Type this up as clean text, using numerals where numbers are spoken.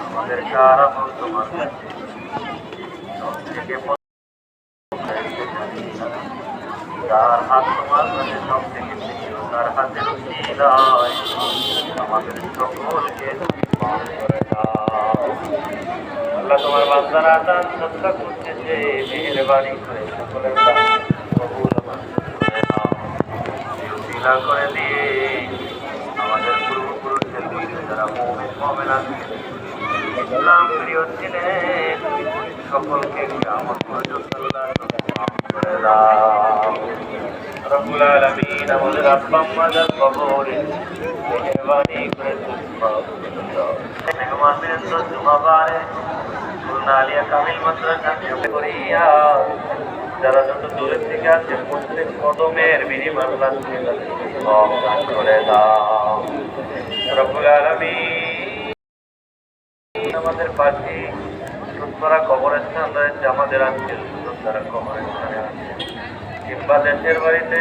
আমাদের কারামল তোমার থেকে তার হাত তোমার কাছে সব থেকে প্রিয়, তার হাতের উশিলায় আমাদের সকলকে মাফ করে দাও। আল্লাহ তোমার বান্দারা দান সদকা করতেছে, মেহেরবানি করে সকলের দান কবুল করে নাও। উশিলা করে দিয়ে আমাদের পূর্বপুরুষের মধ্যে যারা মুমিন মুমিনাত ইসলাম প্রিয় ছিলেন সকলকে কিয়ামত পর্যন্ত আল্লাহ মাফ করে দাও। রব্বুল আলামিন আমাদের আব্বা আম্মাদের কবরে মেহেরবানি করে মেহমানের তো জুমাবারে খুলনা আলিয়া কামিল মাদ্রাসা করিয়া যারা যত দূরের থেকে আছে প্রত্যেক কদমের বিনিময় আল্লাহ মাফ করে দাও। রব্বুল আলামিন আমাদের পাশে সুতরা কবরস্থান রয়েছে, আমাদের আত্মীয় স্বজন যারা কবরস্থানে আছে কিংবা দেশের বাড়িতে